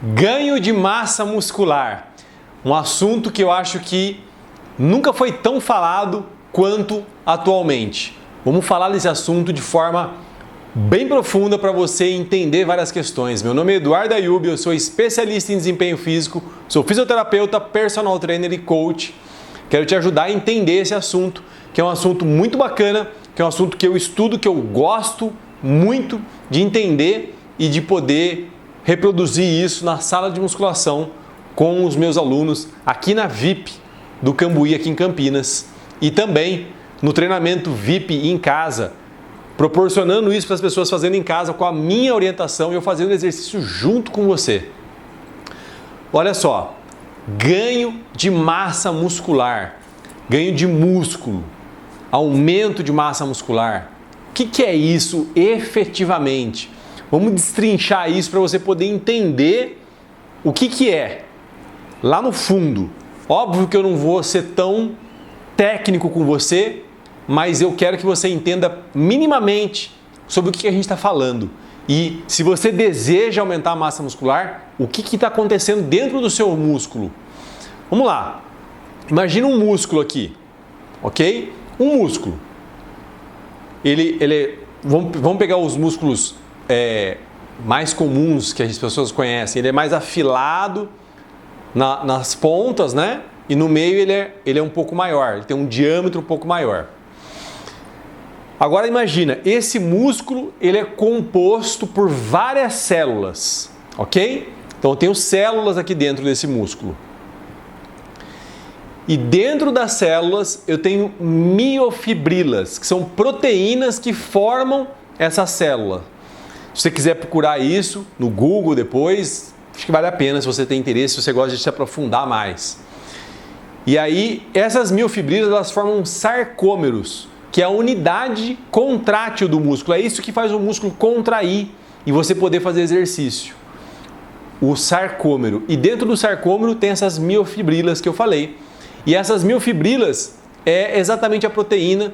Ganho de massa muscular, um assunto que eu acho que nunca foi tão falado quanto atualmente. Vamos falar desse assunto de forma bem profunda para você entender várias questões. Meu nome é Eduardo Ayub, eu sou especialista em desempenho físico, sou fisioterapeuta, personal trainer e coach. Quero te ajudar a entender esse assunto, que é um assunto muito bacana, que é um assunto que eu estudo, que eu gosto muito de entender e de poder reproduzir isso na sala de musculação com os meus alunos aqui na VIP do Cambuí, aqui em Campinas, e também no treinamento VIP em casa, proporcionando isso para as pessoas fazendo em casa com a minha orientação e eu fazendo exercício junto com você. Olha só, ganho de massa muscular, ganho de músculo, aumento de massa muscular. O que é isso efetivamente? Vamos destrinchar isso para você poder entender o que é lá no fundo. Óbvio que eu não vou ser tão técnico com você, mas eu quero que você entenda minimamente sobre o que a gente está falando. E se você deseja aumentar a massa muscular, o que está acontecendo dentro do seu músculo? Vamos lá. Imagina um músculo aqui, ok? Um músculo. Vamos pegar os músculos mais comuns que as pessoas conhecem. Ele é mais afilado nas pontas, né? E no meio ele é um pouco maior, ele tem um diâmetro um pouco maior. Agora imagina, esse músculo ele é composto por várias células, ok? Então eu tenho células aqui dentro desse músculo. E dentro das células eu tenho miofibrilas, que são proteínas que formam essa célula. Se você quiser procurar isso no Google depois, acho que vale a pena se você tem interesse, se você gosta de se aprofundar mais. E aí, essas miofibrilas, elas formam sarcômeros, que é a unidade contrátil do músculo. É isso que faz o músculo contrair e você poder fazer exercício. O sarcômero. E dentro do sarcômero tem essas miofibrilas que eu falei. E essas miofibrilas é exatamente a proteína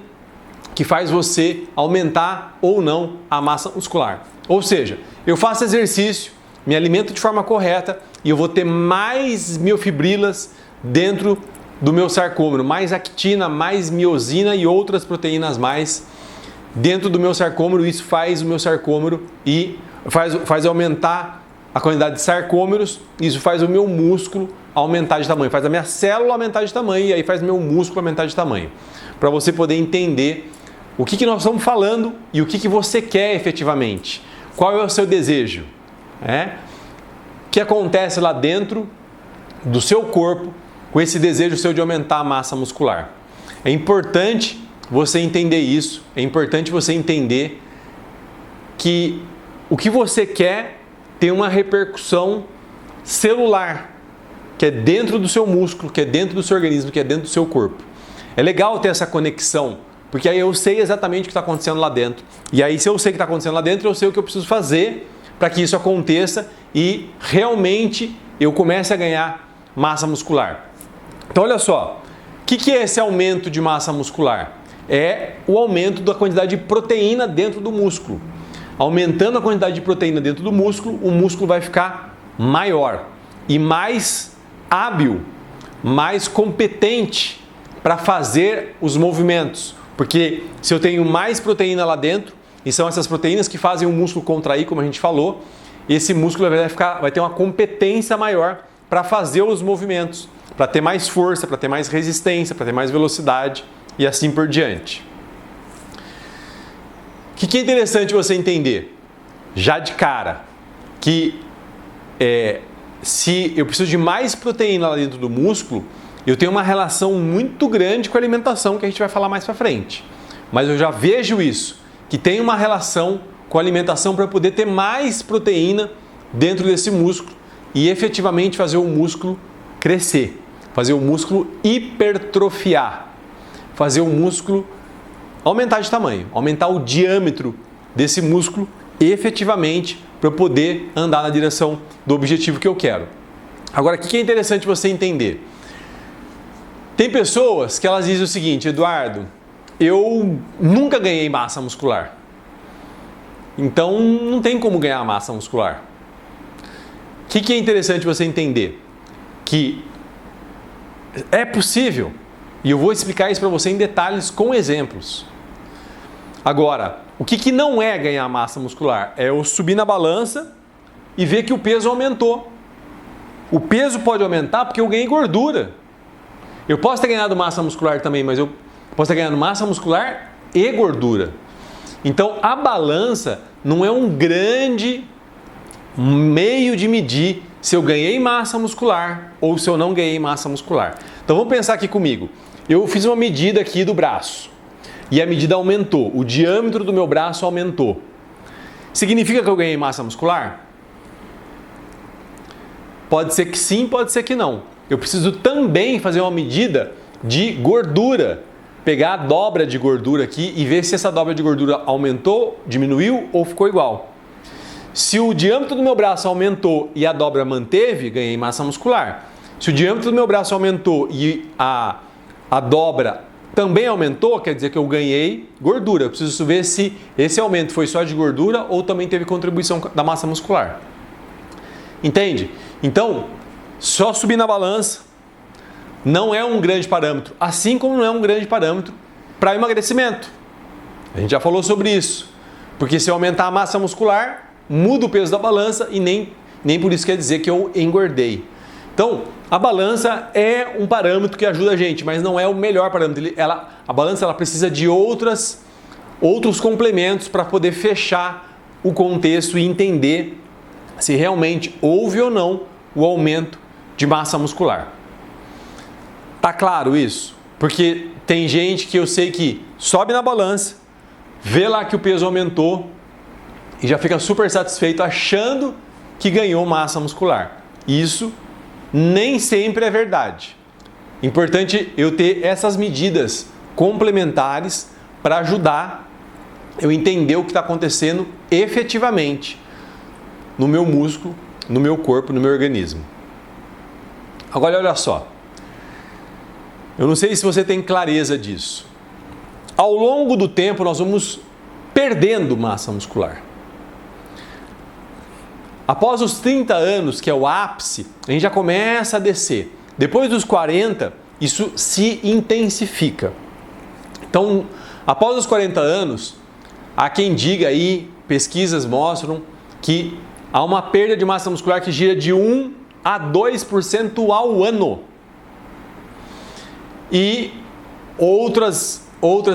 que faz você aumentar ou não a massa muscular. Ou seja, eu faço exercício, me alimento de forma correta e eu vou ter mais miofibrilas dentro do meu sarcômero, mais actina, mais miosina e outras proteínas mais dentro do meu sarcômero. Isso faz o meu sarcômero e faz aumentar a quantidade de sarcômeros, isso faz o meu músculo aumentar de tamanho, faz a minha célula aumentar de tamanho e aí faz o meu músculo aumentar de tamanho. Para você poder entender o que nós estamos falando e o que você quer efetivamente. Qual é o seu desejo? O que acontece lá dentro do seu corpo com esse desejo seu de aumentar a massa muscular? É importante você entender isso, é importante você entender que o que você quer tem uma repercussão celular, que é dentro do seu músculo, que é dentro do seu organismo, que é dentro do seu corpo. É legal ter essa conexão, porque aí eu sei exatamente o que está acontecendo lá dentro. E aí, se eu sei o que está acontecendo lá dentro, eu sei o que eu preciso fazer para que isso aconteça e realmente eu comece a ganhar massa muscular. Então, olha só, o que é esse aumento de massa muscular? É o aumento da quantidade de proteína dentro do músculo. Aumentando a quantidade de proteína dentro do músculo, o músculo vai ficar maior e mais hábil, mais competente para fazer os movimentos. Porque se eu tenho mais proteína lá dentro, e são essas proteínas que fazem o músculo contrair, como a gente falou, esse músculo vai ter uma competência maior para fazer os movimentos, para ter mais força, para ter mais resistência, para ter mais velocidade e assim por diante. O que é interessante você entender, já de cara, que se eu preciso de mais proteína lá dentro do músculo, eu tenho uma relação muito grande com a alimentação que a gente vai falar mais para frente. Mas eu já vejo isso, que tem uma relação com a alimentação para poder ter mais proteína dentro desse músculo e efetivamente fazer o músculo crescer, fazer o músculo hipertrofiar, fazer o músculo aumentar de tamanho, aumentar o diâmetro desse músculo efetivamente para eu poder andar na direção do objetivo que eu quero. Agora, o que é interessante você entender? Tem pessoas que elas dizem o seguinte: Eduardo, eu nunca ganhei massa muscular, então não tem como ganhar massa muscular. que é interessante você entender? Que é possível, e eu vou explicar isso para você em detalhes com exemplos. Agora, o que não é ganhar massa muscular? É eu subir na balança e ver que o peso aumentou. O peso pode aumentar porque eu ganhei gordura. Eu posso ter ganhado massa muscular também, mas eu posso ter ganhado massa muscular e gordura. Então, a balança não é um grande meio de medir se eu ganhei massa muscular ou se eu não ganhei massa muscular. Então, vamos pensar aqui comigo. Eu fiz uma medida aqui do braço e a medida aumentou. O diâmetro do meu braço aumentou. Significa que eu ganhei massa muscular? Pode ser que sim, pode ser que não. Eu preciso também fazer uma medida de gordura. Pegar a dobra de gordura aqui e ver se essa dobra de gordura aumentou, diminuiu ou ficou igual. Se o diâmetro do meu braço aumentou e a dobra manteve, ganhei massa muscular. Se o diâmetro do meu braço aumentou e a dobra também aumentou, quer dizer que eu ganhei gordura. Eu preciso ver se esse aumento foi só de gordura ou também teve contribuição da massa muscular. Entende? Então, só subir na balança não é um grande parâmetro, assim como não é um grande parâmetro para emagrecimento. A gente já falou sobre isso. Porque se eu aumentar a massa muscular, muda o peso da balança e nem por isso quer dizer que eu engordei. Então, a balança é um parâmetro que ajuda a gente, mas não é o melhor parâmetro. A balança precisa de outros complementos para poder fechar o contexto e entender se realmente houve ou não o aumento de massa muscular. Tá claro isso? Porque tem gente que eu sei que sobe na balança, vê lá que o peso aumentou e já fica super satisfeito achando que ganhou massa muscular. Isso nem sempre é verdade. Importante eu ter essas medidas complementares para ajudar eu entender o que está acontecendo efetivamente no meu músculo, no meu corpo, no meu organismo. Agora olha só. Eu não sei se você tem clareza disso. Ao longo do tempo nós vamos perdendo massa muscular. Após os 30 anos, que é o ápice, a gente já começa a descer. Depois dos 40, isso se intensifica. Então, após os 40 anos, há quem diga aí, pesquisas mostram que há uma perda de massa muscular que gira de 1 a 2% ao ano. E outras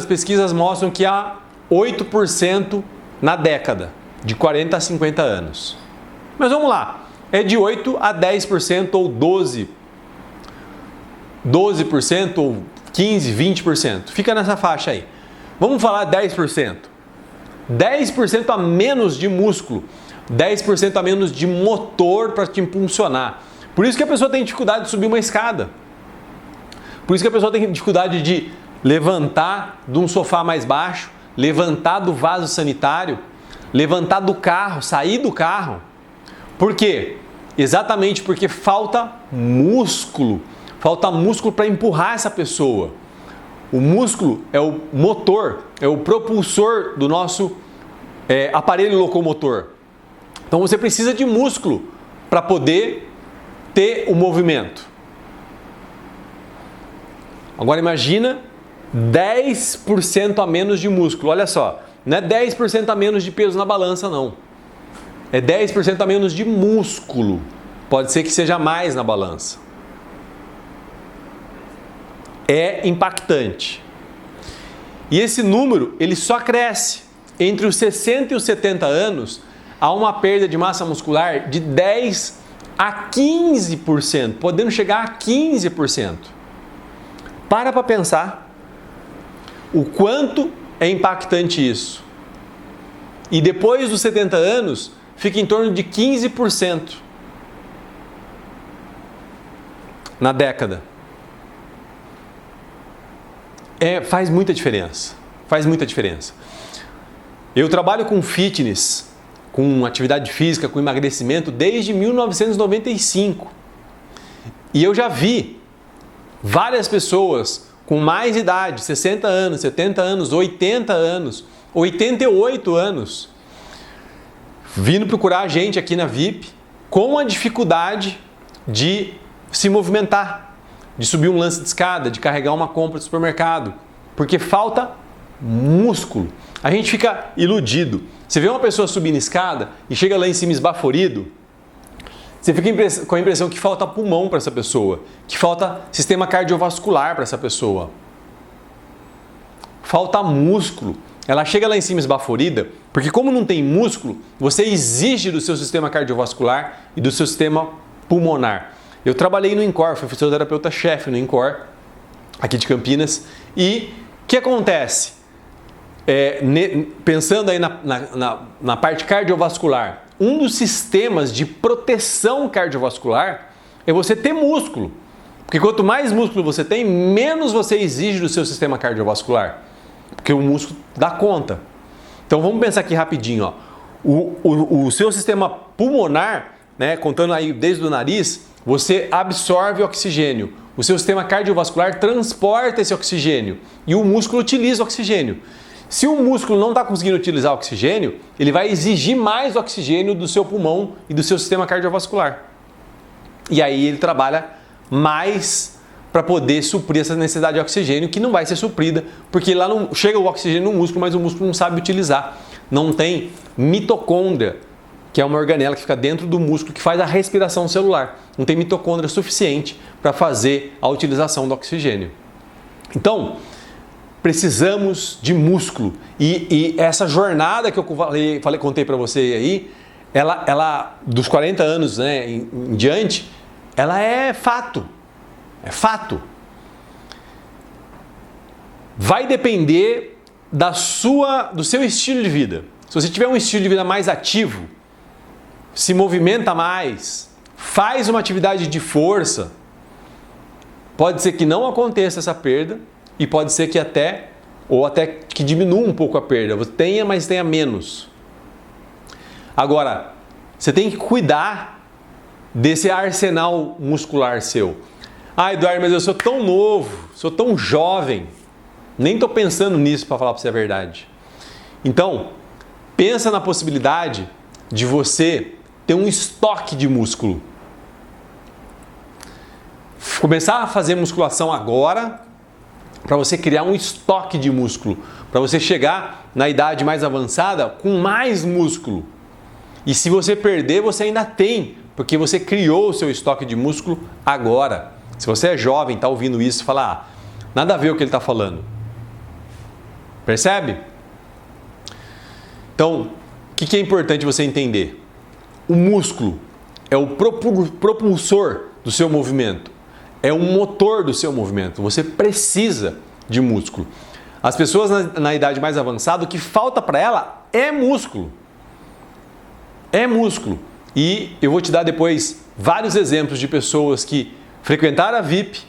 pesquisas mostram que há 8% na década, de 40 a 50 anos. Mas vamos lá, é de 8 a 10% ou 12% ou 15, 20%. Fica nessa faixa aí. Vamos falar 10%. 10% a menos de músculo, 10% a menos de motor para te impulsionar. Por isso que a pessoa tem dificuldade de subir uma escada. Por isso que a pessoa tem dificuldade de levantar de um sofá mais baixo, levantar do vaso sanitário, levantar do carro, sair do carro. Por quê? Exatamente porque falta músculo para empurrar essa pessoa. O músculo é o motor, é o propulsor do nosso aparelho locomotor. Então você precisa de músculo para poder ter o movimento. Agora imagina 10% a menos de músculo. Olha só, não é 10% a menos de peso na balança não. É 10% a menos de músculo. Pode ser que seja mais na balança. É impactante. E esse número, ele só cresce. Entre os 60 e os 70 anos, há uma perda de massa muscular de 10 a 15%, podendo chegar a 15%. Para pensar o quanto é impactante isso. E depois dos 70 anos, fica em torno de 15% na década. Faz muita diferença. Faz muita diferença. Eu trabalho com fitness, com atividade física, com emagrecimento desde 1995. E eu já vi várias pessoas com mais idade, 60 anos, 70 anos, 80 anos, 88 anos, vindo procurar a gente aqui na VIP com a dificuldade de se movimentar, de subir um lance de escada, de carregar uma compra do supermercado, porque falta músculo. A gente fica iludido. Você vê uma pessoa subindo escada e chega lá em cima esbaforido, você fica com a impressão que falta pulmão para essa pessoa, que falta sistema cardiovascular para essa pessoa. Falta músculo. Ela chega lá em cima esbaforida, porque como não tem músculo, você exige do seu sistema cardiovascular e do seu sistema pulmonar. Eu trabalhei no INCOR, fui fisioterapeuta-chefe no INCOR, aqui de Campinas, e o que acontece? Pensando aí na parte cardiovascular, um dos sistemas de proteção cardiovascular é você ter músculo. Porque quanto mais músculo você tem, menos você exige do seu sistema cardiovascular. Porque o músculo dá conta. Então vamos pensar aqui rapidinho. Ó. O seu sistema pulmonar, né, contando aí desde o nariz, você absorve oxigênio. O seu sistema cardiovascular transporta esse oxigênio. E o músculo utiliza oxigênio. Se o músculo não está conseguindo utilizar oxigênio, ele vai exigir mais oxigênio do seu pulmão e do seu sistema cardiovascular. E aí ele trabalha mais para poder suprir essa necessidade de oxigênio, que não vai ser suprida, porque lá não chega o oxigênio no músculo, mas o músculo não sabe utilizar. Não tem mitocôndria, que é uma organela que fica dentro do músculo que faz a respiração celular. Não tem mitocôndria suficiente para fazer a utilização do oxigênio. Então, precisamos de músculo. E essa jornada que eu contei para você aí, ela dos 40 anos, né, em diante, ela é fato. É fato. Vai depender do seu estilo de vida. Se você tiver um estilo de vida mais ativo, se movimenta mais, faz uma atividade de força, pode ser que não aconteça essa perda e pode ser que até que diminua um pouco a perda. Você tenha, mas tenha menos. Agora, você tem que cuidar desse arsenal muscular seu. Ah, Eduardo, mas eu sou tão novo, sou tão jovem, nem estou pensando nisso para falar para você a verdade. Então, pensa na possibilidade de você ter um estoque de músculo. Começar a fazer musculação agora para você criar um estoque de músculo, para você chegar na idade mais avançada com mais músculo. E se você perder, você ainda tem, porque você criou o seu estoque de músculo agora. Se você é jovem, está ouvindo isso e fala, nada a ver o que ele está falando. Percebe? Então, o que é importante você entender? O músculo é o propulsor do seu movimento. É o motor do seu movimento. Você precisa de músculo. As pessoas na idade mais avançada, o que falta para ela é músculo. É músculo. E eu vou te dar depois vários exemplos de pessoas que frequentaram a VIP,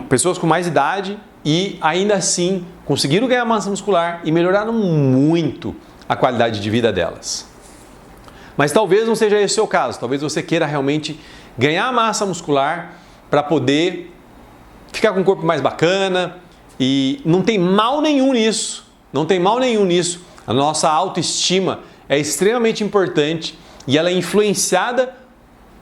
pessoas com mais idade e ainda assim conseguiram ganhar massa muscular e melhoraram muito a qualidade de vida delas. Mas talvez não seja esse o seu caso. Talvez você queira realmente ganhar massa muscular para poder ficar com um corpo mais bacana, e não tem mal nenhum nisso. Não tem mal nenhum nisso. A nossa autoestima é extremamente importante e ela é influenciada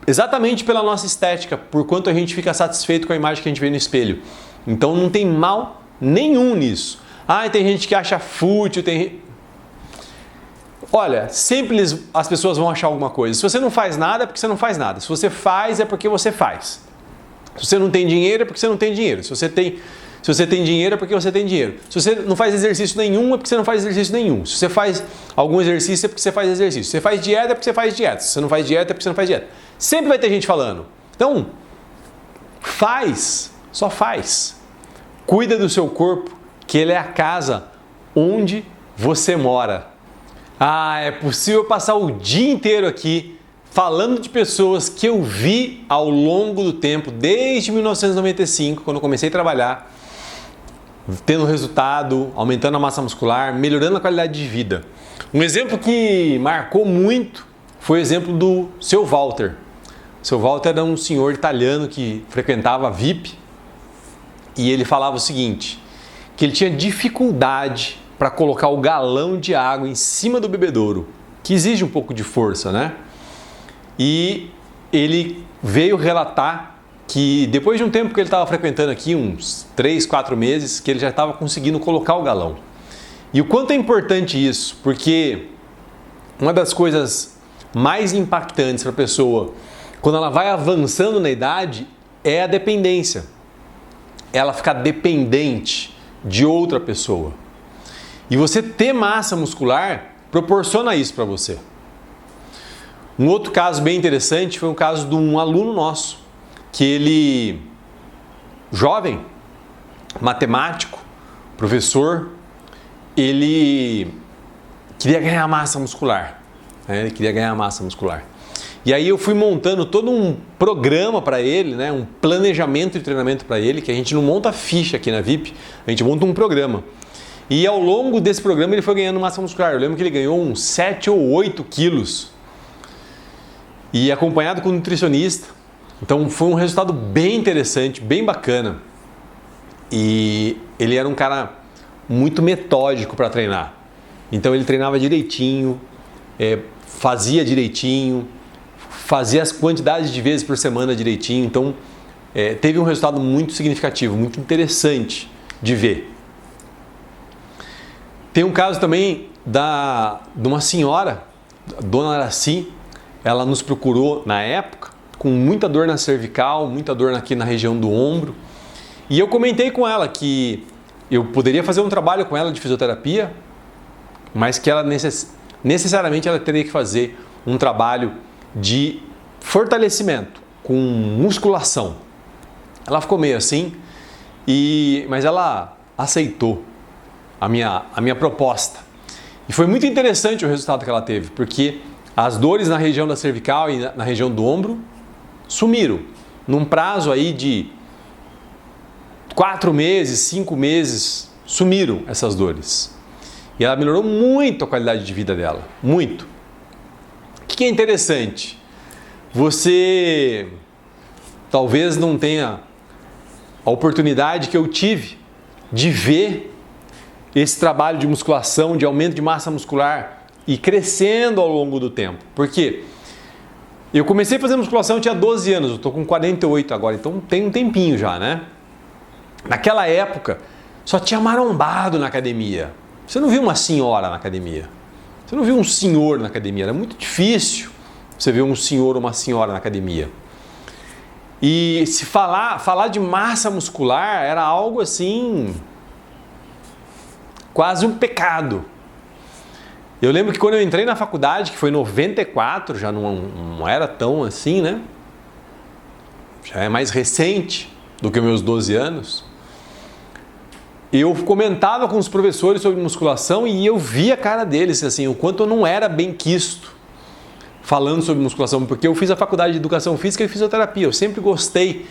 exatamente pela nossa estética, por quanto a gente fica satisfeito com a imagem que a gente vê no espelho. Então não tem mal nenhum nisso. Tem gente que acha fútil, Olha, sempre as pessoas vão achar alguma coisa. Se você não faz nada, é porque você não faz nada. Se você faz, é porque você faz. Se você não tem dinheiro, é porque você não tem dinheiro. Se você tem dinheiro, é porque você tem dinheiro. Se você não faz exercício nenhum, é porque você não faz exercício nenhum. Se você faz algum exercício, é porque você faz exercício. Se você faz dieta, é porque você faz dieta. Se você não faz dieta, é porque você não faz dieta. Sempre vai ter gente falando. Então, só faz. Cuida do seu corpo, que ele é a casa onde você mora. É possível passar o dia inteiro aqui falando de pessoas que eu vi ao longo do tempo, desde 1995, quando eu comecei a trabalhar, tendo resultado, aumentando a massa muscular, melhorando a qualidade de vida. Um exemplo que marcou muito foi o exemplo do seu Walter. O seu Walter era um senhor italiano que frequentava a VIP e ele falava o seguinte, que ele tinha dificuldade para colocar o galão de água em cima do bebedouro, que exige um pouco de força, né? E ele veio relatar que depois de um tempo que ele estava frequentando aqui, uns 3, 4 meses, que ele já estava conseguindo colocar o galão. E o quanto é importante isso, porque uma das coisas mais impactantes para a pessoa, quando ela vai avançando na idade, é a dependência. Ela ficar dependente de outra pessoa. E você ter massa muscular proporciona isso para você. Um outro caso bem interessante foi um caso de um aluno nosso, que ele, jovem, matemático, professor, ele queria ganhar massa muscular. Né? Ele queria ganhar massa muscular. E aí eu fui montando todo um programa para ele, né? Um planejamento de treinamento para ele, que a gente não monta ficha aqui na VIP, a gente monta um programa. E ao longo desse programa ele foi ganhando massa muscular. Eu lembro que ele ganhou uns 7 ou 8 quilos. E acompanhado com um nutricionista. Então foi um resultado bem interessante, bem bacana. E ele era um cara muito metódico para treinar. Então ele treinava direitinho, fazia direitinho, fazia as quantidades de vezes por semana direitinho. Então teve um resultado muito significativo, muito interessante de ver. Tem um caso também de uma senhora, a dona Araci, ela nos procurou na época com muita dor na cervical, muita dor aqui na região do ombro. E eu comentei com ela que eu poderia fazer um trabalho com ela de fisioterapia, mas que ela necessariamente ela teria que fazer um trabalho de fortalecimento, com musculação. Ela ficou meio assim, mas ela aceitou a minha proposta. E foi muito interessante o resultado que ela teve, porque as dores na região da cervical e na região do ombro sumiram. Num prazo aí de 4 meses, 5 meses, sumiram essas dores. E ela melhorou muito a qualidade de vida dela, muito. O que é interessante? Você talvez não tenha a oportunidade que eu tive de ver esse trabalho de musculação, de aumento de massa muscular e crescendo ao longo do tempo. Por quê? Eu comecei a fazer musculação, eu tinha 12 anos, eu estou com 48 agora, então tem um tempinho já, né? Naquela época, só tinha marombado na academia. Você não viu uma senhora na academia. Você não viu um senhor na academia. Era muito difícil você ver um senhor ou uma senhora na academia. E se falar de massa muscular era algo assim, quase um pecado. Eu lembro que quando eu entrei na faculdade, que foi em 94, já não era tão assim, né? Já é mais recente do que meus 12 anos. Eu comentava com os professores sobre musculação e eu via a cara deles, assim, o quanto eu não era bem quisto falando sobre musculação, porque eu fiz a faculdade de Educação Física e Fisioterapia. Eu sempre gostei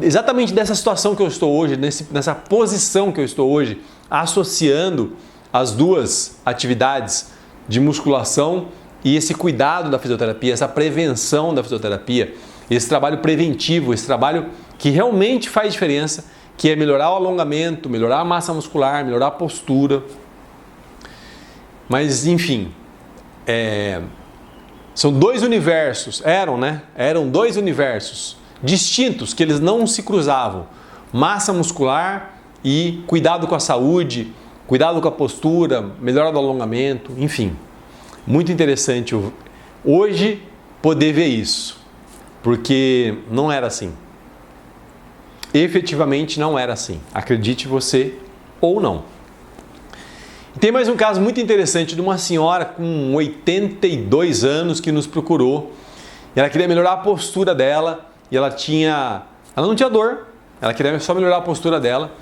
exatamente dessa situação que eu estou hoje, nessa posição que eu estou hoje, associando as duas atividades de musculação e esse cuidado da fisioterapia, essa prevenção da fisioterapia, esse trabalho preventivo, esse trabalho que realmente faz diferença, que é melhorar o alongamento, melhorar a massa muscular, melhorar a postura. Mas, enfim, são dois universos, eram dois universos distintos, que eles não se cruzavam. Massa muscular e cuidado com a saúde, cuidado com a postura, melhora do alongamento, enfim. Muito interessante hoje poder ver isso, porque não era assim. Efetivamente não era assim, acredite você ou não. E tem mais um caso muito interessante de uma senhora com 82 anos que nos procurou. E ela queria melhorar a postura dela e ela não tinha dor, ela queria só melhorar a postura dela.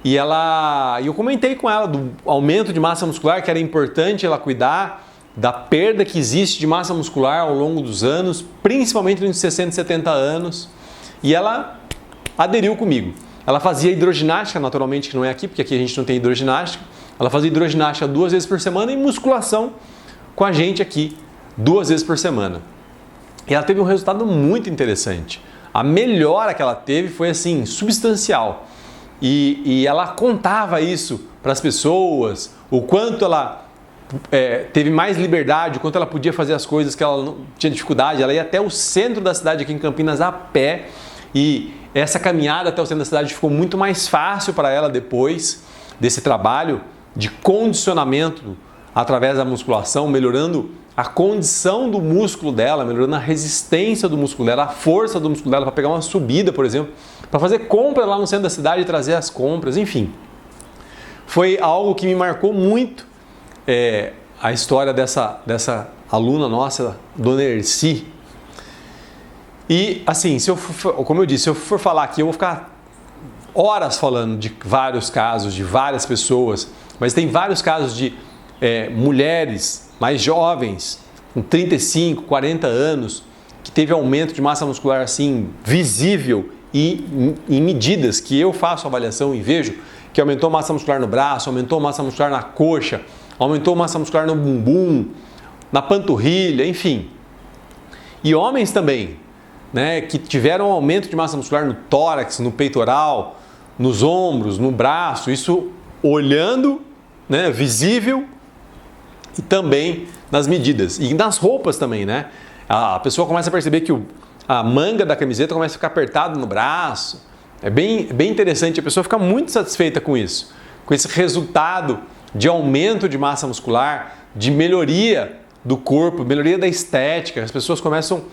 E eu comentei com ela do aumento de massa muscular, que era importante ela cuidar da perda que existe de massa muscular ao longo dos anos, principalmente nos 60 e 70 anos. E ela aderiu comigo. Ela fazia hidroginástica, naturalmente que não é aqui, porque aqui a gente não tem hidroginástica. Ela fazia hidroginástica 2 vezes por semana e musculação com a gente aqui 2 vezes por semana. E ela teve um resultado muito interessante. A melhora que ela teve foi assim, substancial. E ela contava isso para as pessoas, o quanto ela teve mais liberdade, o quanto ela podia fazer as coisas que ela não tinha dificuldade. Ela ia até o centro da cidade aqui em Campinas a pé, e essa caminhada até o centro da cidade ficou muito mais fácil para ela depois desse trabalho de condicionamento através da musculação, melhorando a condição do músculo dela, melhorando a resistência do músculo dela, a força do músculo dela para pegar uma subida, por exemplo, para fazer compra lá no centro da cidade e trazer as compras, enfim. Foi algo que me marcou muito, a história dessa aluna nossa, Dona Erci. E assim, como eu disse, se eu for falar aqui, eu vou ficar horas falando de vários casos, de várias pessoas, mas tem vários casos de mulheres mais jovens, com 35, 40 anos, que teve aumento de massa muscular assim visível e em medidas que eu faço avaliação e vejo que aumentou massa muscular no braço, aumentou massa muscular na coxa, aumentou massa muscular no bumbum, na panturrilha, enfim. E homens também, né, que tiveram um aumento de massa muscular no tórax, no peitoral, nos ombros, no braço, isso olhando, né, visível, e também nas medidas. E nas roupas também, né? A pessoa começa a perceber que a manga da camiseta começa a ficar apertada no braço. É bem interessante, a pessoa fica muito satisfeita com isso, com esse resultado de aumento de massa muscular, de melhoria do corpo, melhoria da estética. As pessoas começam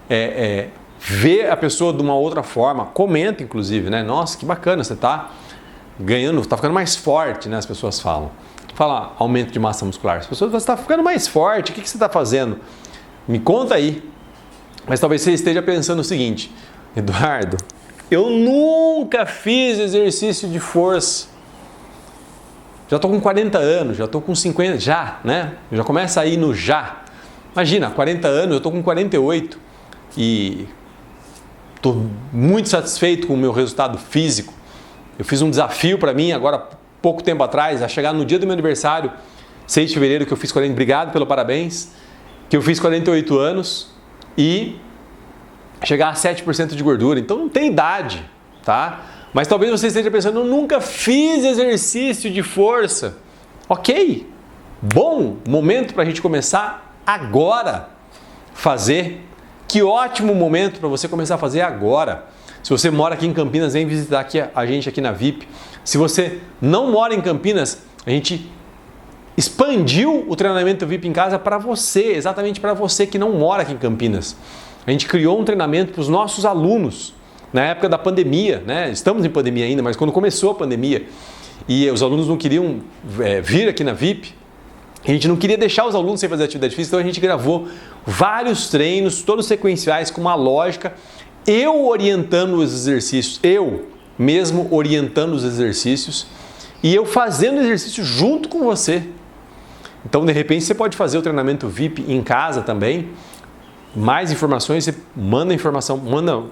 a ver a pessoa de uma outra forma, comenta inclusive, né? Nossa, que bacana, você está ganhando, está ficando mais forte, né? As pessoas falam. Fala aumento de massa muscular. As pessoas, você está ficando mais forte, o que você está fazendo? Me conta aí. Mas talvez você esteja pensando o seguinte: Eduardo, eu nunca fiz exercício de força. Já estou com 40 anos, já estou com 50, né? Já começa aí no já. Imagina, 40 anos, eu estou com 48 e estou muito satisfeito com o meu resultado físico. Eu fiz um desafio para mim agora, pouco tempo atrás, a chegar no dia do meu aniversário, 6 de fevereiro, que eu fiz 40, obrigado pelo parabéns, que eu fiz 48 anos e chegar a 7% de gordura. Então não tem idade, tá? Mas talvez você esteja pensando, eu nunca fiz exercício de força. Ok, bom momento para a gente começar agora fazer. Que ótimo momento para você começar a fazer agora. Se você mora aqui em Campinas, vem visitar aqui a gente aqui na VIP. Se você não mora em Campinas, a gente expandiu o treinamento VIP em casa para você, exatamente para você que não mora aqui em Campinas. A gente criou um treinamento para os nossos alunos na época da pandemia, né? Estamos em pandemia ainda, mas quando começou a pandemia e os alunos não queriam vir aqui na VIP, a gente não queria deixar os alunos sem fazer atividade física, então a gente gravou vários treinos, todos sequenciais, com uma lógica, eu orientando os exercícios, eu mesmo orientando os exercícios e eu fazendo exercício junto com você. Então, de repente, você pode fazer o treinamento VIP em casa também. Mais informações, você manda informação, manda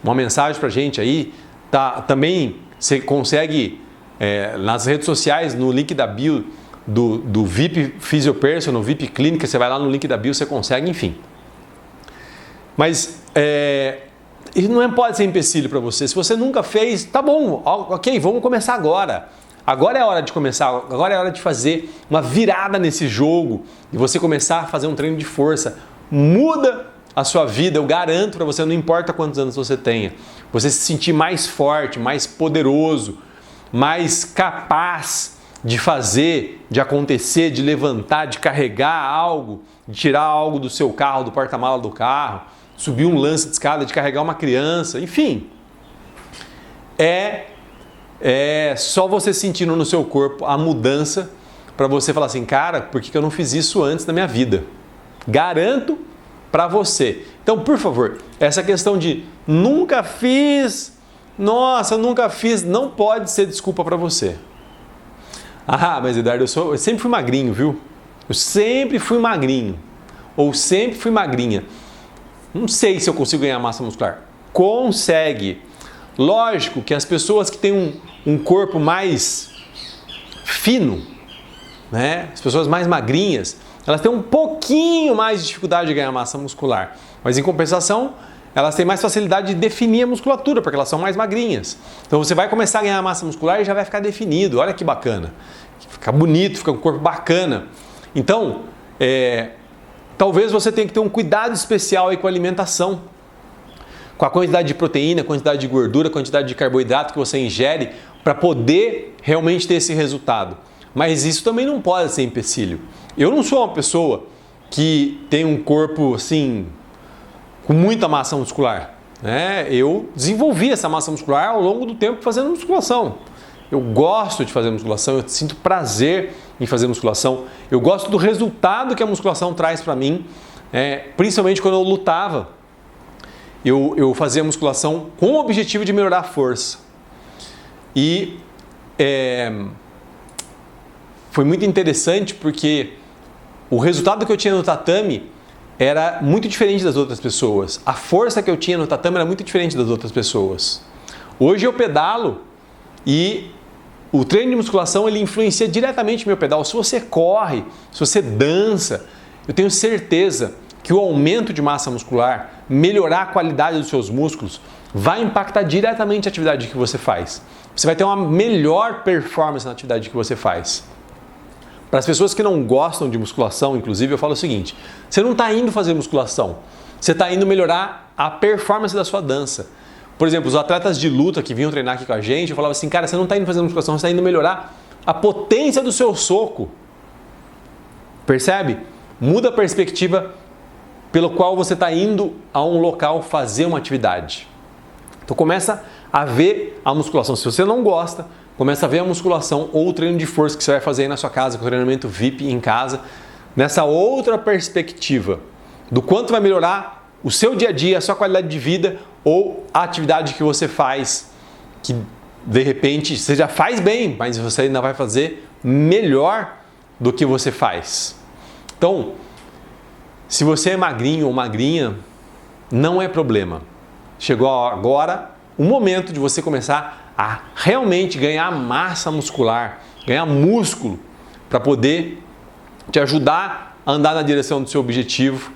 uma mensagem pra gente aí. Tá, também você consegue nas redes sociais, no link da bio do VIP Physiopersonal, no VIP Clínica, você vai lá no link da bio, você consegue, enfim. Mas isso não pode ser empecilho para você. Se você nunca fez, tá bom, ok, vamos começar agora. Agora é a hora de começar, agora é a hora de fazer uma virada nesse jogo e você começar a fazer um treino de força. Muda a sua vida, eu garanto para você, não importa quantos anos você tenha, você se sentir mais forte, mais poderoso, mais capaz de fazer, de acontecer, de levantar, de carregar algo, de tirar algo do seu carro, do porta-mala do carro, subir um lance de escada, de carregar uma criança, enfim. É só você sentindo no seu corpo a mudança para você falar assim, cara, por que eu não fiz isso antes na minha vida? Garanto para você. Então, por favor, essa questão de nunca fiz, nossa, nunca fiz, não pode ser desculpa para você. Ah, mas Eduardo, eu sempre fui magrinho, viu? Eu sempre fui magrinho. Ou sempre fui magrinha. Não sei se eu consigo ganhar massa muscular. Consegue. Lógico que as pessoas que têm um corpo mais fino, né? As pessoas mais magrinhas, elas têm um pouquinho mais de dificuldade de ganhar massa muscular. Mas em compensação, elas têm mais facilidade de definir a musculatura, porque elas são mais magrinhas. Então você vai começar a ganhar massa muscular e já vai ficar definido. Olha que bacana. Fica bonito, fica um corpo bacana. Então, talvez você tenha que ter um cuidado especial aí com a alimentação. Com a quantidade de proteína, quantidade de gordura, quantidade de carboidrato que você ingere para poder realmente ter esse resultado. Mas isso também não pode ser empecilho. Eu não sou uma pessoa que tem um corpo assim com muita massa muscular, né? Eu desenvolvi essa massa muscular ao longo do tempo fazendo musculação. Eu gosto de fazer musculação, eu sinto prazer em fazer musculação. Eu gosto do resultado que a musculação traz para mim, principalmente quando eu lutava. Eu fazia musculação com o objetivo de melhorar a força. E foi muito interessante porque o resultado que eu tinha no tatame era muito diferente das outras pessoas. A força que eu tinha no tatame era muito diferente das outras pessoas. Hoje eu pedalo e o treino de musculação ele influencia diretamente no meu pedal. Se você corre, se você dança, eu tenho certeza que o aumento de massa muscular, melhorar a qualidade dos seus músculos, vai impactar diretamente a atividade que você faz. Você vai ter uma melhor performance na atividade que você faz. Para as pessoas que não gostam de musculação, inclusive, eu falo o seguinte: você não está indo fazer musculação, você está indo melhorar a performance da sua dança. Por exemplo, os atletas de luta que vinham treinar aqui com a gente, eu falava assim, cara, você não está indo fazer musculação, você está indo melhorar a potência do seu soco. Percebe? Muda a perspectiva pelo qual você está indo a um local fazer uma atividade. Então começa a ver a musculação. Se você não gosta, começa a ver a musculação ou o treino de força que você vai fazer aí na sua casa, com o treinamento VIP em casa, nessa outra perspectiva do quanto vai melhorar o seu dia a dia, a sua qualidade de vida ou a atividade que você faz, que de repente você já faz bem, mas você ainda vai fazer melhor do que você faz. Então, se você é magrinho ou magrinha, não é problema. Chegou agora o momento de você começar a realmente ganhar massa muscular, ganhar músculo para poder te ajudar a andar na direção do seu objetivo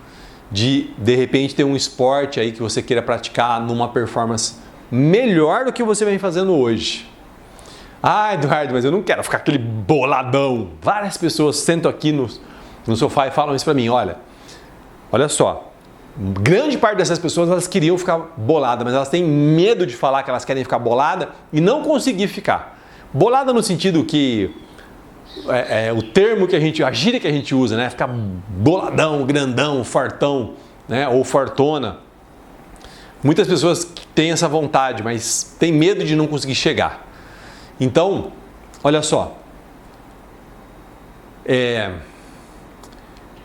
de repente ter um esporte aí que você queira praticar numa performance melhor do que você vem fazendo hoje. Ah, Eduardo, mas eu não quero ficar aquele boladão. Várias pessoas sentam aqui no sofá e falam isso para mim, olha só, grande parte dessas pessoas elas queriam ficar bolada, mas elas têm medo de falar que elas querem ficar bolada e não conseguir ficar. Bolada no sentido que o termo que a gíria que a gente usa, né? Ficar boladão, grandão, fartão, né? Ou fartona. Muitas pessoas têm essa vontade, mas têm medo de não conseguir chegar. Então, olha só.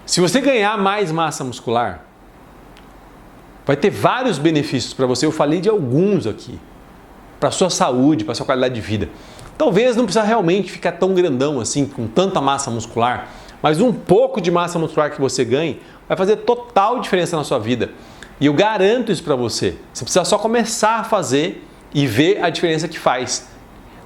Se você ganhar mais massa muscular, vai ter vários benefícios para você. Eu falei de alguns aqui. Para a sua saúde, para a sua qualidade de vida. Talvez não precisa realmente ficar tão grandão assim, com tanta massa muscular, mas um pouco de massa muscular que você ganhe vai fazer total diferença na sua vida. E eu garanto isso para você. Você precisa só começar a fazer e ver a diferença que faz.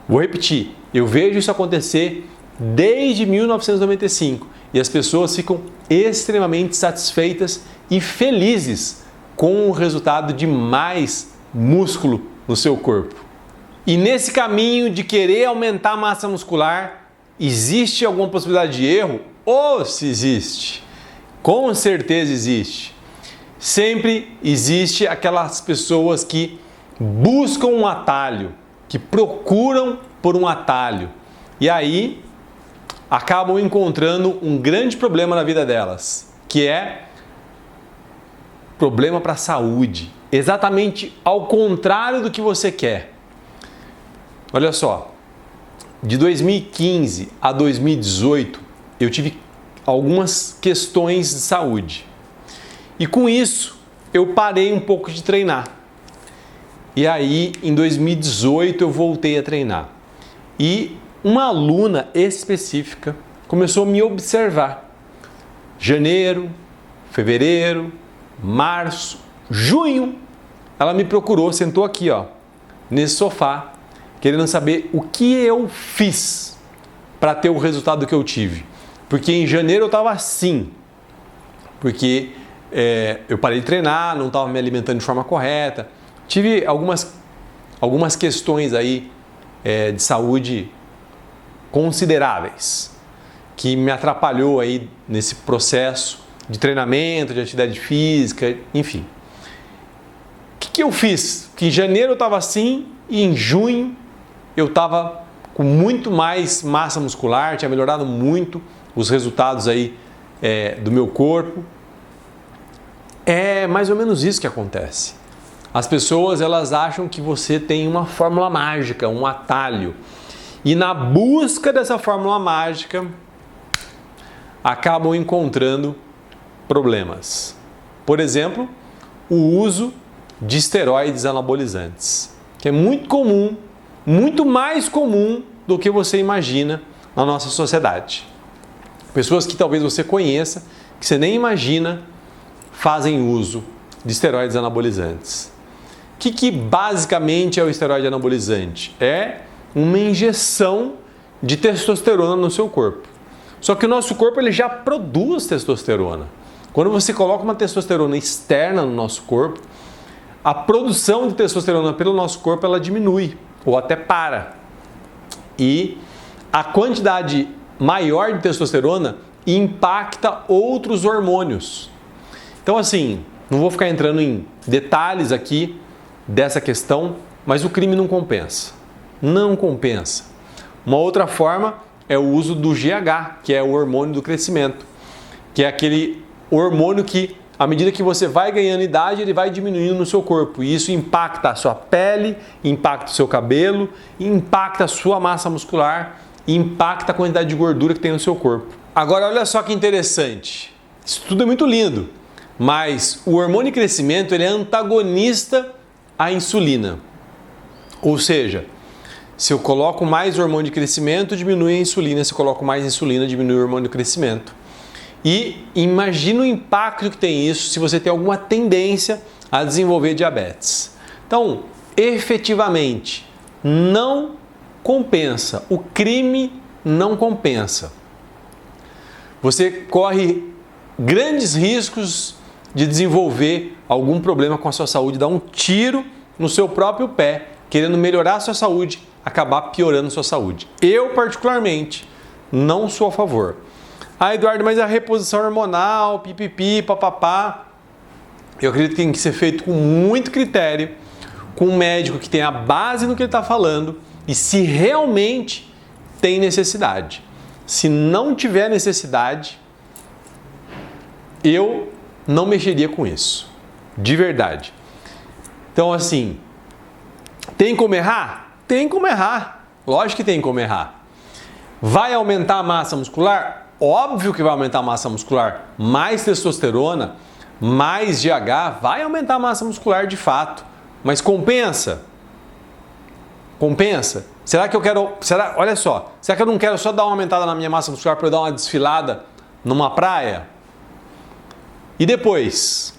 Vou repetir, eu vejo isso acontecer desde 1995 e as pessoas ficam extremamente satisfeitas e felizes com o resultado de mais músculo no seu corpo. E nesse caminho de querer aumentar a massa muscular, existe alguma possibilidade de erro? Ou se existe? Com certeza existe. Sempre existe aquelas pessoas que buscam um atalho, que procuram por um atalho. E aí acabam encontrando um grande problema na vida delas, que é problema para a saúde. Exatamente ao contrário do que você quer. Olha só, de 2015 a 2018 eu tive algumas questões de saúde e com isso eu parei um pouco de treinar e aí em 2018 eu voltei a treinar e uma aluna específica começou a me observar. Janeiro, fevereiro, março, junho, ela me procurou, sentou aqui nesse sofá, querendo saber o que eu fiz para ter o resultado que eu tive. Porque em janeiro eu estava assim, porque eu parei de treinar, não estava me alimentando de forma correta. Tive algumas questões aí de saúde consideráveis que me atrapalhou aí nesse processo de treinamento, de atividade física, enfim. O que eu fiz? Que em janeiro eu estava assim e em junho eu estava com muito mais massa muscular, tinha melhorado muito os resultados aí do meu corpo. É mais ou menos isso que acontece. As pessoas, elas acham que você tem uma fórmula mágica, um atalho. E na busca dessa fórmula mágica, acabam encontrando problemas. Por exemplo, o uso de esteroides anabolizantes, que é muito comum, muito mais comum do que você imagina na nossa sociedade. Pessoas que talvez você conheça, que você nem imagina, fazem uso de esteroides anabolizantes. O que basicamente é o esteroide anabolizante? É uma injeção de testosterona no seu corpo. Só que o nosso corpo ele já produz testosterona. Quando você coloca uma testosterona externa no nosso corpo, a produção de testosterona pelo nosso corpo ela diminui ou até para. E a quantidade maior de testosterona impacta outros hormônios. Então assim, não vou ficar entrando em detalhes aqui dessa questão, mas o crime não compensa. Não compensa. Uma outra forma é o uso do GH, que é o hormônio do crescimento, que é aquele hormônio que, à medida que você vai ganhando idade, ele vai diminuindo no seu corpo. E isso impacta a sua pele, impacta o seu cabelo, impacta a sua massa muscular, impacta a quantidade de gordura que tem no seu corpo. Agora, olha só que interessante. Isso tudo é muito lindo, mas o hormônio de crescimento ele é antagonista à insulina. Ou seja, se eu coloco mais hormônio de crescimento, diminui a insulina. Se eu coloco mais insulina, diminui o hormônio de crescimento. E imagina o impacto que tem isso se você tem alguma tendência a desenvolver diabetes. Então, efetivamente, não compensa. O crime não compensa. Você corre grandes riscos de desenvolver algum problema com a sua saúde, dar um tiro no seu próprio pé, querendo melhorar a sua saúde, acabar piorando a sua saúde. Eu, particularmente, não sou a favor. Ah, Eduardo, mas a reposição hormonal, pipipi, papapá, eu acredito que tem que ser feito com muito critério, com um médico que tenha base no que ele está falando e se realmente tem necessidade. Se não tiver necessidade, eu não mexeria com isso, de verdade. Então, assim, tem como errar? Tem como errar, lógico que tem como errar. Vai aumentar a massa muscular? Óbvio que vai aumentar a massa muscular. Mais testosterona, mais GH, vai aumentar a massa muscular de fato. Mas compensa? Compensa? Será que eu quero... olha só, será que eu não quero só dar uma aumentada na minha massa muscular para eu dar uma desfilada numa praia? E depois?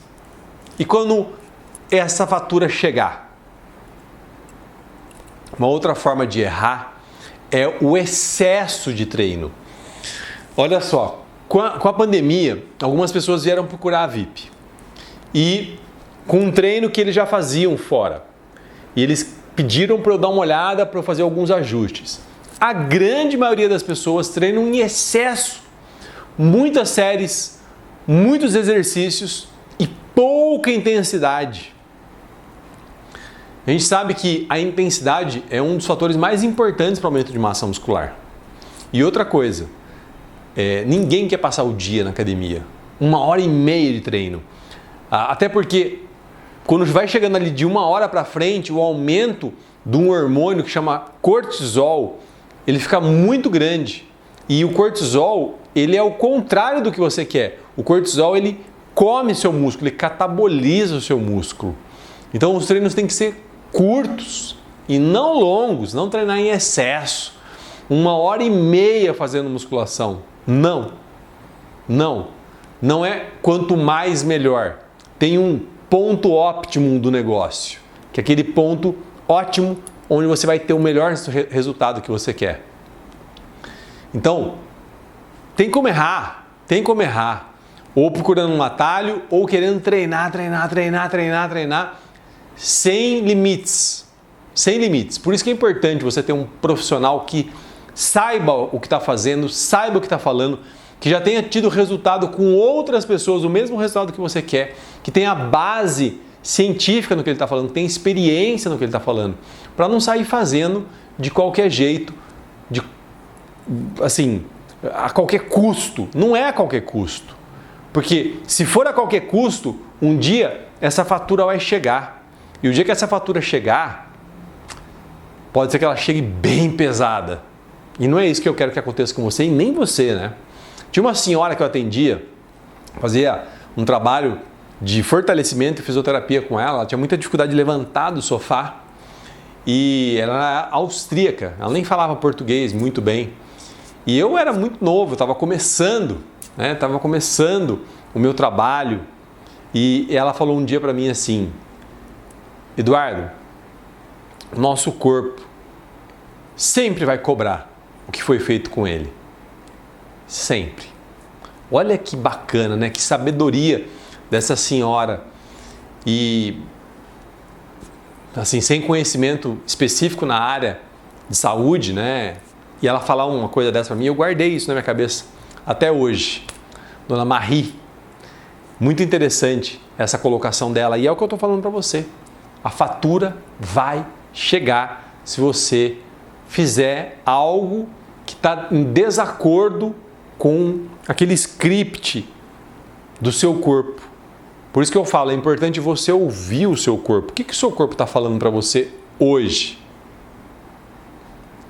E quando essa fatura chegar? Uma outra forma de errar é o excesso de treino. Olha só, com a pandemia, algumas pessoas vieram procurar a VIP. E com um treino que eles já faziam fora. E eles pediram para eu dar uma olhada, para eu fazer alguns ajustes. A grande maioria das pessoas treinam em excesso. Muitas séries, muitos exercícios e pouca intensidade. A gente sabe que a intensidade é um dos fatores mais importantes para o aumento de massa muscular. E outra coisa, ninguém quer passar o dia na academia, 1h30 de treino. Até porque quando vai chegando ali de 1 hora para frente, o aumento de um hormônio que chama cortisol, ele fica muito grande. E o cortisol, ele é o contrário do que você quer. O cortisol, ele come seu músculo, ele cataboliza o seu músculo. Então os treinos têm que ser curtos e não longos, não treinar em excesso. 1h30 fazendo musculação. Não é quanto mais melhor. Tem um ponto óptimo do negócio, que é aquele ponto ótimo onde você vai ter o melhor resultado que você quer. Então, tem como errar. ou procurando um atalho, ou querendo treinar, sem limites. Sem limites. Por isso que é importante você ter um profissional que saiba o que está fazendo, saiba o que está falando, que já tenha tido resultado com outras pessoas, o mesmo resultado que você quer, que tenha base científica no que ele está falando, que tenha experiência no que ele está falando, para não sair fazendo de qualquer jeito, assim, a qualquer custo. Não é a qualquer custo. Porque se for a qualquer custo, um dia essa fatura vai chegar. E o dia que essa fatura chegar, pode ser que ela chegue bem pesada. E não é isso que eu quero que aconteça com você e nem você, né? Tinha uma senhora que eu atendia, fazia um trabalho de fortalecimento e fisioterapia com ela tinha muita dificuldade de levantar do sofá e ela era austríaca, ela nem falava português muito bem. E eu era muito novo, eu estava começando, né? Estava começando o meu trabalho e ela falou um dia para mim assim: Eduardo, o nosso corpo sempre vai cobrar o que foi feito com ele. Sempre. Olha que bacana, né? Que sabedoria dessa senhora. E, assim, sem conhecimento específico na área de saúde, né? E ela falar uma coisa dessa para mim, eu guardei isso na minha cabeça até hoje. Dona Marie. Muito interessante essa colocação dela. E é o que eu estou falando para você. A fatura vai chegar se você fizer algo que está em desacordo com aquele script do seu corpo. Por isso que eu falo, é importante você ouvir o seu corpo. O que o seu corpo está falando para você hoje?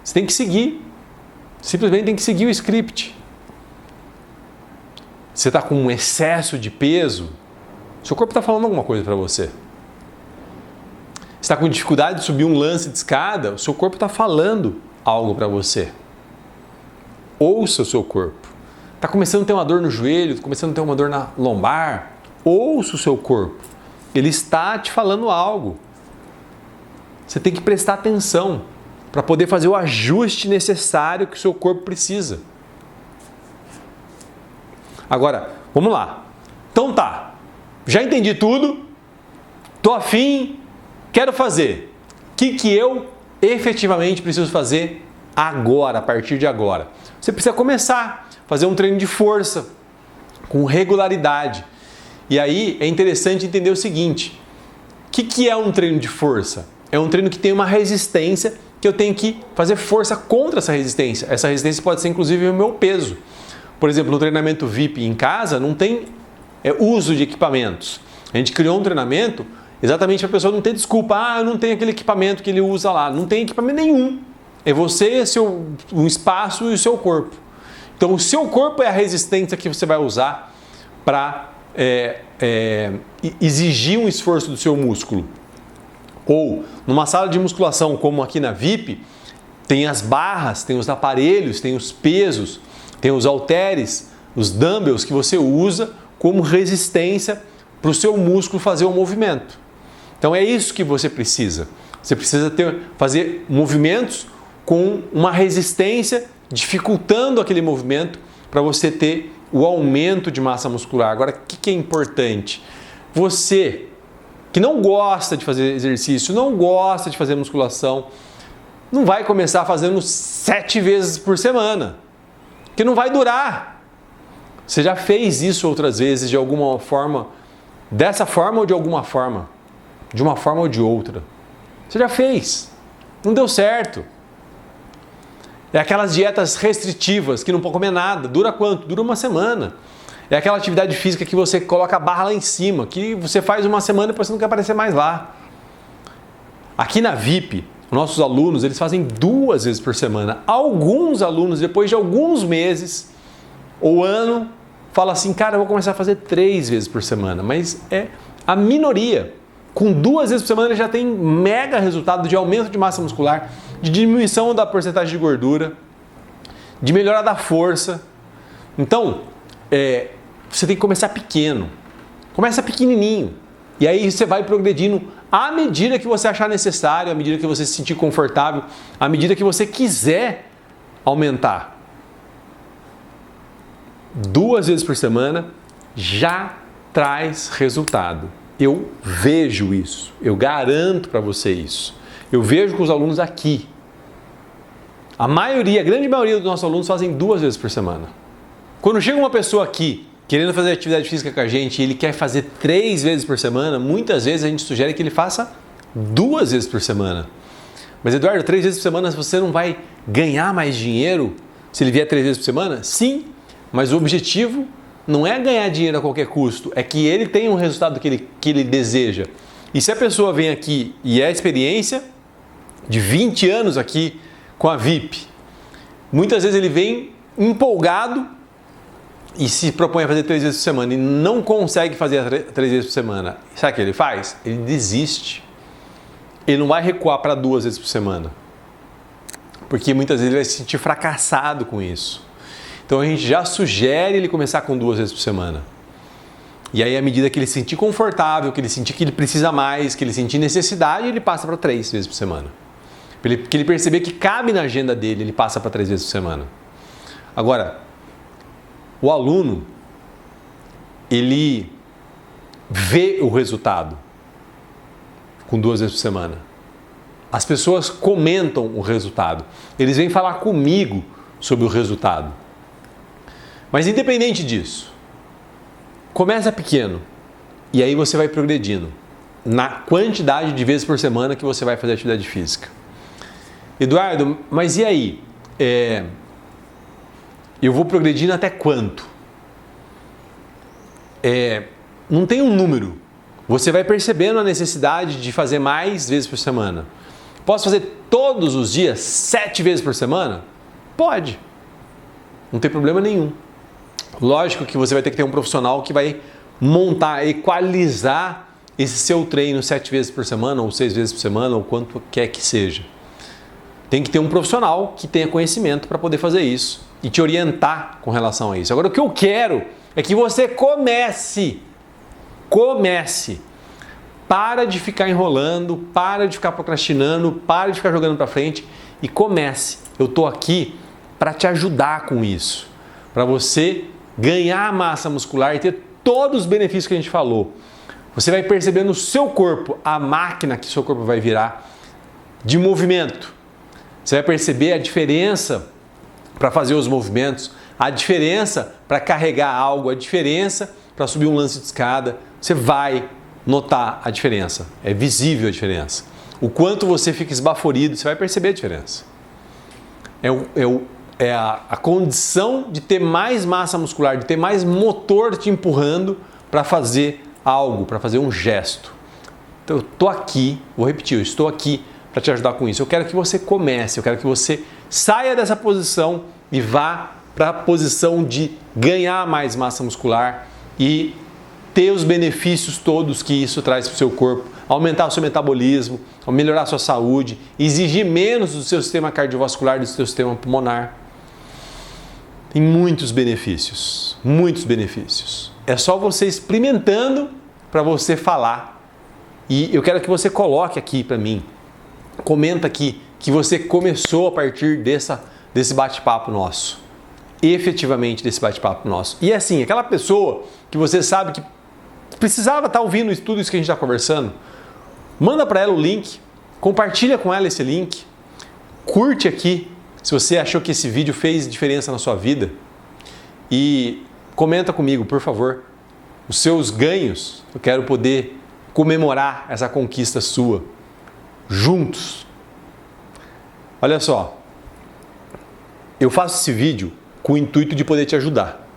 Você tem que seguir. Simplesmente tem que seguir o script. Você está com um excesso de peso, seu corpo está falando alguma coisa para você. Você está com dificuldade de subir um lance de escada, o seu corpo está falando algo para você. Ouça o seu corpo. Está começando a ter uma dor no joelho, está começando a ter uma dor na lombar, ouça o seu corpo. Ele está te falando algo. Você tem que prestar atenção para poder fazer o ajuste necessário que o seu corpo precisa. Agora, vamos lá. Então tá, já entendi tudo, tô afim, quero fazer. O que eu efetivamente preciso fazer agora, a partir de agora? Você precisa começar a fazer um treino de força com regularidade. E aí é interessante entender o seguinte: o que é um treino de força? É um treino que tem uma resistência, que eu tenho que fazer força contra essa resistência. Essa resistência pode ser inclusive o meu peso. Por exemplo, no treinamento VIP em casa não tem uso de equipamentos. A gente criou um treinamento exatamente para a pessoa não ter desculpa. Eu não tenho aquele equipamento que ele usa lá. Não tem equipamento nenhum. É você, um espaço e o seu corpo. Então, o seu corpo é a resistência que você vai usar para exigir um esforço do seu músculo. Ou, numa sala de musculação, como aqui na VIP, tem as barras, tem os aparelhos, tem os pesos, tem os halteres, os dumbbells que você usa como resistência para o seu músculo fazer o movimento. Então, é isso que você precisa. Você precisa fazer movimentos com uma resistência, dificultando aquele movimento para você ter o aumento de massa muscular. Agora, o que é importante? Você que não gosta de fazer exercício, não gosta de fazer musculação, não vai começar fazendo 7 vezes por semana, que não vai durar. Você já fez isso outras vezes de alguma forma, dessa forma ou de alguma forma, de uma forma ou de outra. Você já fez, não deu certo. É aquelas dietas restritivas que não pode comer nada. Dura quanto? Dura uma semana. É aquela atividade física que você coloca a barra lá em cima, que você faz uma semana e depois você não quer aparecer mais lá. Aqui na VIP, nossos alunos, eles fazem 2 vezes por semana. Alguns alunos, depois de alguns meses ou ano, falam assim, cara, eu vou começar a fazer 3 vezes por semana. Mas é a minoria. Com 2 vezes por semana já tem mega resultado de aumento de massa muscular, de diminuição da porcentagem de gordura, de melhora da força. Então, você tem que começar pequeno. Começa pequenininho. E aí você vai progredindo à medida que você achar necessário, à medida que você se sentir confortável, à medida que você quiser aumentar. 2 vezes por semana, já traz resultado. Eu vejo isso, eu garanto para você isso. Eu vejo com os alunos aqui. A grande maioria dos nossos alunos fazem 2 vezes por semana. Quando chega uma pessoa aqui querendo fazer atividade física com a gente e ele quer fazer 3 vezes por semana, muitas vezes a gente sugere que ele faça 2 vezes por semana. Mas Eduardo, 3 vezes por semana você não vai ganhar mais dinheiro se ele vier 3 vezes por semana? Sim, mas o objetivo não é ganhar dinheiro a qualquer custo, é que ele tenha um resultado que ele deseja. E se a pessoa vem aqui e é a experiência de 20 anos aqui com a VIP, muitas vezes ele vem empolgado e se propõe a fazer 3 vezes por semana e não consegue fazer 3 vezes por semana. Sabe o que ele faz? Ele desiste. Ele não vai recuar para 2 vezes por semana. Porque muitas vezes ele vai se sentir fracassado com isso. Então a gente já sugere ele começar com 2 vezes por semana. E aí, à medida que ele se sentir confortável, que ele sentir que ele precisa mais, que ele sentir necessidade, ele passa para 3 vezes por semana. Que ele perceber que cabe na agenda dele, ele passa para 3 vezes por semana. Agora, o aluno, ele vê o resultado com 2 vezes por semana. As pessoas comentam o resultado. Eles vêm falar comigo sobre o resultado. Mas independente disso, começa pequeno e aí você vai progredindo na quantidade de vezes por semana que você vai fazer atividade física. Eduardo, mas e aí? Eu vou progredindo até quanto? Não tem um número. Você vai percebendo a necessidade de fazer mais vezes por semana. Posso fazer todos os dias 7 vezes por semana? Pode. Não tem problema nenhum. Lógico que você vai ter que ter um profissional que vai montar, equalizar esse seu treino 7 vezes por semana, ou 6 vezes por semana, ou quanto quer que seja. Tem que ter um profissional que tenha conhecimento para poder fazer isso e te orientar com relação a isso. Agora, o que eu quero é que você comece. Para de ficar enrolando, para de ficar procrastinando, para de ficar jogando para frente e comece. Eu estou aqui para te ajudar com isso, para você ganhar massa muscular e ter todos os benefícios que a gente falou. Você vai perceber no seu corpo a máquina que seu corpo vai virar de movimento. Você vai perceber a diferença para fazer os movimentos, a diferença para carregar algo, a diferença para subir um lance de escada. Você vai notar a diferença, é visível a diferença. O quanto você fica esbaforido, você vai perceber a diferença. É a condição de ter mais massa muscular, de ter mais motor te empurrando para fazer algo, para fazer um gesto. Então eu estou aqui, vou repetir, eu estou aqui para te ajudar com isso. Eu quero que você comece, eu quero que você saia dessa posição e vá para a posição de ganhar mais massa muscular e ter os benefícios todos que isso traz para o seu corpo, aumentar o seu metabolismo, melhorar a sua saúde, exigir menos do seu sistema cardiovascular e do seu sistema pulmonar. Tem muitos benefícios, muitos benefícios. É só você experimentando para você falar. E eu quero que você coloque aqui para mim, comenta aqui que você começou a partir desse bate-papo nosso. Efetivamente desse bate-papo nosso. E assim, aquela pessoa que você sabe que precisava estar ouvindo tudo isso que a gente está conversando, manda para ela o link, compartilha com ela esse link, curte aqui se você achou que esse vídeo fez diferença na sua vida e comenta comigo, por favor, os seus ganhos. Eu quero poder comemorar essa conquista sua, juntos. Olha só, eu faço esse vídeo com o intuito de poder te ajudar.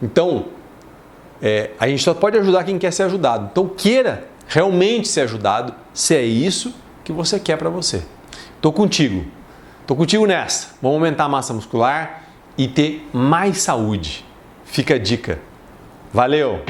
Então, a gente só pode ajudar quem quer ser ajudado. Então, queira realmente ser ajudado, se é isso que você quer para você. Estou contigo nessa. Vamos aumentar a massa muscular e ter mais saúde. Fica a dica. Valeu!